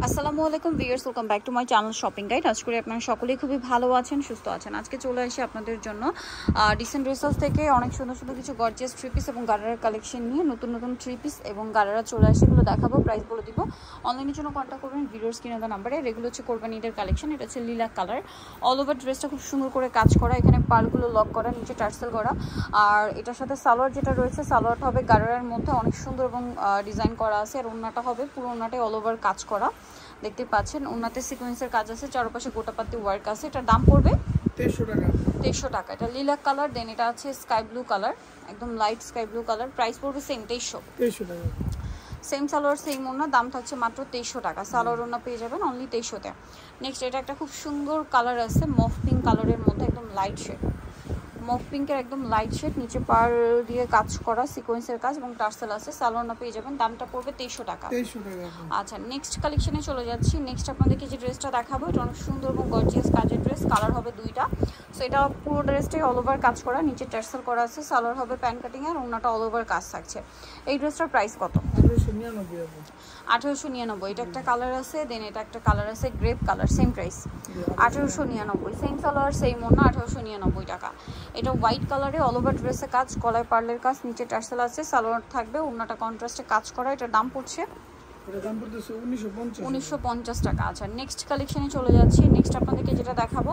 আসসালামু আলাইকুম viewers, welcome back to my channel shopping guide. আজ করে আপনারা সকলেই খুবই ভালো আছেন, সুস্থ আছেন। আজকে চলে আসি আপনাদের জন্য ডিসেন্ট ড্রেসেস থেকে অনেক সুন্দর সুন্দর কিছু গর্জিয়াস থ্রি পিস এবং গারারার কালেকশন নিয়ে নতুন নতুন থ্রি পিস এবং গারারা চলে আসে, এগুলো দেখাবো, প্রাইস বলে দিব। অনলাইনের জন্য কন্ট্যাক্ট করবেন ভিডিওর স্ক্রিনে দেওয়া নাম্বারে। এগুলো হচ্ছে কোরবানি ঈদের কালেকশন। এটা হচ্ছে লিলাক কালার, অল ওভার ড্রেসটা খুব সুন্দর করে কাজ করা, এখানে পার্লগুলো লক করা, নিচে টার্সেল করা। আর এটার সাথে সালোয়ার যেটা রয়েছে, সালোয়ারটা হবে গারারার মধ্যে অনেক সুন্দর এবং ডিজাইন করা আছে। আর ওড়নাটা হবে পুরো ওড়নাটাই অল ওভার কাজ করা, দেখতে পাচ্ছেন। ওনাতে সিকোয়েন্সের কাজ আছে, চারপাশে গোটাপাতি ওয়ার্ক আছে। এটার দাম পড়বে 2300 টাকা। এটা লিলাক কালার, দেন এটা আছে স্কাই ব্লু কালার, একদম light sky blue colour. Price পড়বে সেম 2300 টাকা। সেম সালোয়ার সেম ওনা, দাম থাকছে মাত্র 2300 টাকা। সালোয়ার ওনা পেয়ে যাবেন অনলি 2300-তে। নেক্সট এটা একটা খুব সুন্দর কালার আছে, মফ পিঙ্ক কালারের মধ্যে, একদম লাইট শেড, মফ পিঙ্কের একদম লাইট শেড, নিচে পার দিয়ে কাজ করা সিকোয়েন্সের কাজ এবং টার্সেল আছে। সালোয়ারটা পেয়ে যাবেন, দামটা পড়বে 2300 টাকা। আচ্ছা, নেক্সট কালেকশনে চলে যাচ্ছি। নেক্সট আপনাদেরকে যে ড্রেসটা দেখাবো, এটা অনেক সুন্দর এবং গর্জিয়াস কাজের ড্রেস, কালার হবে দুইটা। সো এটা পুরো ড্রেসটাই অল ওভার কাজ করা, নিচে টার্সেল করা আছে, সালোয়ার হবে প্যান্ট কাটিং আর ওনাটা অল ওভার কাজ থাকছে। এই ড্রেসটার প্রাইস কত? 1899। এটা একটা কালার আছে, দেন এটা একটা কালার আছে grape colour, same price 1899। Same salwar same ওনা, 1899 টাকা। এটা হোয়াইট কালারে অল ওভার ড্রেসে কাজ, গলায় পার্লের কাজ, নিচে টার্সেল আছে, সালোয়ার থাকবে, ওনাটা কন্ট্রাস্টে কাজ করা। এটার দাম পড়ছে 1950 টাকা। আচ্ছা, নেক্সট কালেকশনে চলে যাচ্ছি। নেক্সট আপনাদেরকে যেটা দেখাবো,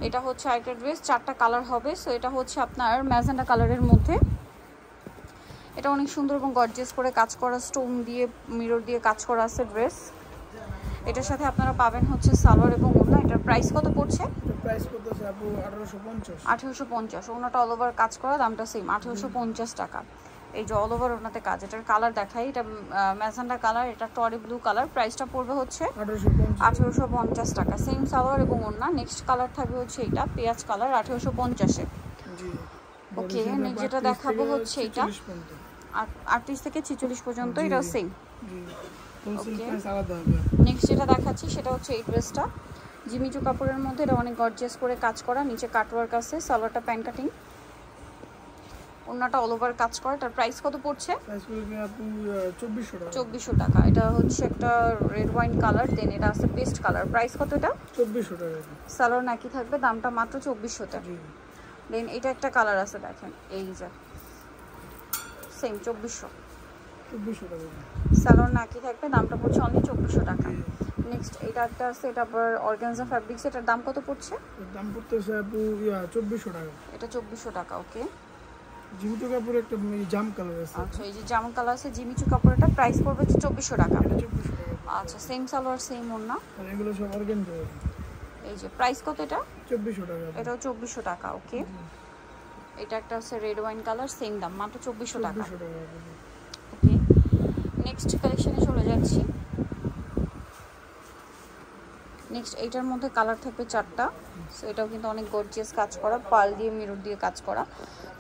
এটা হচ্ছে আরেকটা ড্রেস, চারটা কালার হবে। সো এটা হচ্ছে আপনার ম্যাজেন্ডা কালারের মধ্যে, এটা অনেক সুন্দর এবং গর্জিয়াস করে কাজ করা, স্টোন দিয়ে মিরর দিয়ে কাজ করা আছে ড্রেস। এটার সাথে আপনারা পাবেন হচ্ছে সালোয়ার এবং ওড়না। এটার প্রাইস কত পড়ছে? প্রাইস পড়তেছে আপু 1850। ওড়নাটা অল ওভার কাজ করা, দামটা সেম 1850 টাকা। এই যে অল ওভার ওড়নাতে কাজ। এটার কালার দেখাই, এটা ম্যাজেন্ডা কালার, এটা টরি ব্লু কালার। প্রাইসটা পড়বে হচ্ছে 1850 টাকা। সেম সালোয়ার এবং ওড়না। নেক্সট কালার থাকবে হচ্ছে এটা পেঁয়াজ কালার, 1850-এ। ওকে, যেটা দেখাবো হচ্ছে এটা 38 থেকে 46 পর্যন্ত, এটা সেম। ওকে, নেক্সট যেটা দেখাচ্ছি সেটা হচ্ছে এই ড্রেসটা, জিমিচু কাপড়ের মধ্যে, এটা অনেক গর্জিয়াস করে কাজ করা, নিচে কাটওয়ার্ক আছে, সালোয়ারটা প্যান্ট কাটিং, ওড়নাটা অল ওভার কাজ করা। তার প্রাইস কত পড়ছে? 2400 টাকা। এটা হচ্ছে একটা রেড ওয়াইন কালার, দেন এটা আছে পেস্ট কালার। প্রাইস কত? এটা 2400 টাকা। সালোয়ার নাকি থাকবে, দামটা মাত্র 2400 টাকা। দেন এটা একটা কালার আছে, দেখেন এই যে সেম 2400 টাকা। সালোয়ার নাকি থাকবে, দামটা পড়ছে অনলি 2400 টাকা। নেক্সট এটা একটা আছে, এটা আবার অর্গানজা ফ্যাব্রিক্স। এটার দাম কত পড়ছে? দাম পড়তেছে আপু 2400 টাকা। এটা 2400 টাকা। ওকে, জিমিচু কাপড় একটা জাম কালার আছে। আচ্ছা, এই যে জাম কালার আছে জিমিচু কাপড়, এটা প্রাইস পড়বে 2400 টাকা। এটা 2400 টাকা। আচ্ছা, সেম সালোয়ার সেম ওড়না, আর এগুলো সব অর্গানজা। এই যে প্রাইস কত? এটা 2400 টাকা। এটাও 2400 টাকা। ওকে, এটা একটা আছে রেড ওয়াইন কালার, সেম দাম মাত্র 2400 টাকা। ওকে, নেক্সট কালেকশনে চলে যাচ্ছি। নেক্সট এইটার মধ্যে কালার থাকবে চারটা। সো এটাও কিন্তু অনেক গর্জিয়াস কাজ করা, পার্ল দিয়ে মিরর দিয়ে কাজ করা,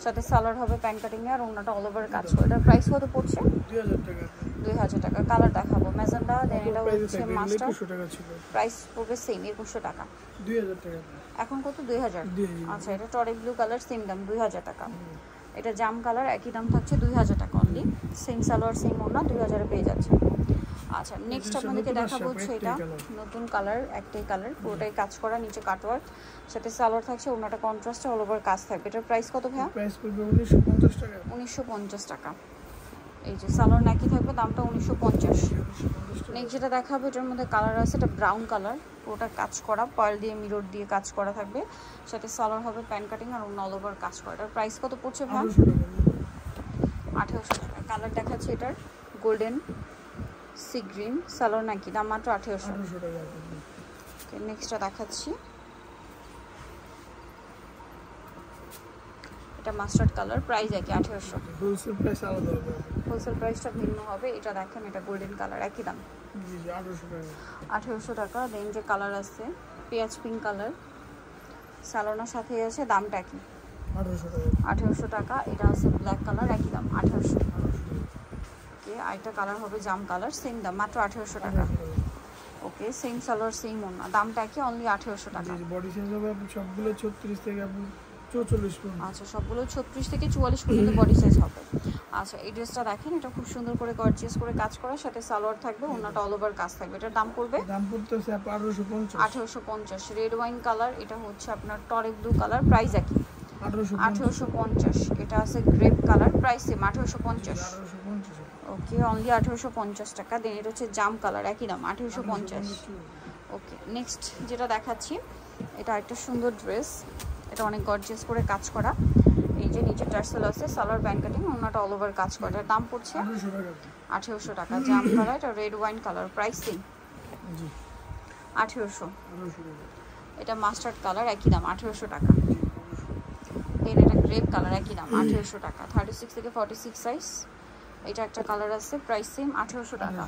সাথে সালোয়ার হবে প্যান্ট কাটিং আর ওড়নাটা অল ওভার কাজ করা। এটার প্রাইস কত পড়ছে? 2000 টাকা। 2000 টাকা। কালার দেখাবো ম্যাজেন্ডা, দেন এটা হচ্ছে মাস্টার। 2100 টাকা ছিল। প্রাইস পড়বে সেম 2100 টাকা। 2000 টাকা এখন কত? 2000। আচ্ছা, এটা টরি ব্লু কালার, সেম দাম 2000 টাকা। এটা জাম কালার, একই দাম থাকছে 2000 টাকা অনলি। সেম সালোয়ার সেম ওড়না, 2000-এ পেয়ে যাচ্ছে। আচ্ছা, নেক্সট আপনাদেরকে দেখাবো হচ্ছে এটা নতুন কালার, একটাই কালার, পুরোটাই কাজ করা, নিচে কাটওয়ার্ক, সাথে সালোয়ার থাকছে, ওনাটা কন্ট্রাস্টে অল ওভার কাজ থাকবে। এটার প্রাইস কত ভাইয়া? প্রাইস পড়বে 1950 টাকা। 1950 টাকা। এই যে সালোয়ার নাকি থাকবে, দামটা 1950। নেক্সট যেটা দেখাবো, এটার মধ্যে কালার আছে, এটা ব্রাউন কালার, পুরোটা কাজ করা, পার্ল দিয়ে মিরর দিয়ে কাজ করা থাকবে, সাথে সালোয়ার হবে প্যান্ট কাটিং আর অল ওভার কাজ করা। এটার প্রাইস কত পড়ছে ভাইয়া? 1800 টাকা। কালার দেখাচ্ছে এটার গোল্ডেন সি গ্রিন, সালোয়ার নাকি, দাম মাত্র 1800 টাকা। নেক্সটটা দেখাচ্ছি, এটা মাস্টার্ড কালার, প্রাইস একই 1800। হোলসেল প্রাইস আলাদা হবে, হোলসেল প্রাইসটা ভিন্ন হবে। এটা দেখেন, এটা গোল্ডেন কালার, একই দাম 1800 টাকা। দেন যে কালার আছে পেঁয়াজ পিঙ্ক কালার, সালোয়ারের সাথে আছে, দামটা কি? 1800 টাকা। এটা আছে ব্ল্যাক কালার, একই দাম 1800। ওকে, আরেকটা কালার হবে জাম কালার, সেম দাম মাত্র 1800 টাকা। ওকে, সেম সালোয়ার সেম ওড়না, দামটা কি? অনলি 1800 টাকা। বডি সাইজ হবে সবগুলো 36 থেকে 44 পর্যন্ত। আচ্ছা, সবগুলো 36 থেকে 44 পর্যন্ত বডি সাইজ হবে। আচ্ছা এই ড্রেসটা দেখেন, এটা খুব সুন্দর করে গর্জিয়াস করে কাজ করা, সাথে সালোয়ার থাকবে, ওন্নাটা অল ওভার কাজ থাকবে। এটার দাম পড়বে দাম পড়তেছে 1850 1850। রেড ওয়াইন কালার, এটা হচ্ছে আপনার টরে ব্লু কালার, প্রাইস একই 1850। এটা আছে গ্রেপ কালার, প্রাইস সেম 1850। ওকে, অনলি 1850 টাকা। দেন এটা হচ্ছে জাম কালার, একই দাম 1850। ওকে, নেক্সট যেটা দেখাচ্ছি, এটা একটা সুন্দর ড্রেস, এটা অনেক গর্জিয়াস করে কাজ করা। এই যে নিচে টার্সেল আছে, সালোয়ার প্যান্ট কাটিং, ওন্নাটা অল ওভার কাজ করা। এটার দাম পড়ছে 1800 টাকা। জাম কালার, এটা red wine colour, price same 1800। এটা মাস্টার্ড কালার, একই দাম 1800 টাকা। দেন এটা গ্রেপ কালার, একই দাম 1800 টাকা। 36 থেকে 46 সাইজ। এটা একটা কালার আছে, প্রাইস সেম 1800 টাকা।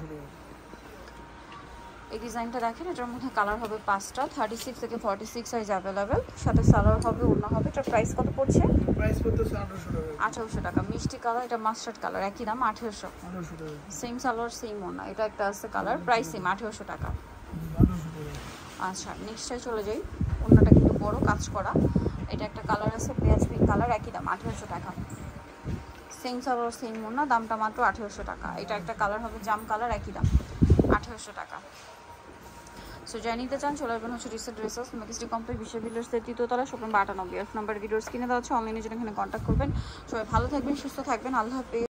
এই ডিজাইনটা দেখেন, এটার মধ্যে কালার হবে 5টা। 36 থেকে 46 সাইজ অ্যাভেলেবেল, সাথে সালোয়ার হবে, ওড়না হবে। এটার প্রাইস কত পড়ছে? প্রাইস পড়তেছে 1800 টাকা। মিষ্টি কালার, এটা মাস্টার্ড কালার, একই দাম 1800। সেম সালোয়ার সেম ওড়না। এটা একটা আছে কালার, প্রাইস সেম 1800 টাকা। আচ্ছা নেক্সটে চলে যাই। ওড়নাটা কিন্তু বড় কাজ করা। এটা একটা কালার আছে পেঁয়াজ পিঙ্ক কালার, একই দাম 1800 টাকা। সেম সালোয়ার সেম ওড়না, দামটা মাত্র 1800 টাকা। এটা একটা কালার হবে জাম কালার, একই দাম 1800 টাকা। সো যাই নিতে চান চলে আসবেন হচ্ছে রিসেন্ট ড্রেসেস মেকিস্ট্রি কমপ্লেক্স বিশ্ববিদ্যালয়ের 3তলা শপ নম্বর 98। নাম্বার ভিডিওস কিনে দেওয়া হচ্ছে, অনলাইনে যেন এখানে কন্ট্যাক্ট করবেন। সবাই ভালো থাকবেন, সুস্থ থাকবেন, আল্লাহ হাফেজ।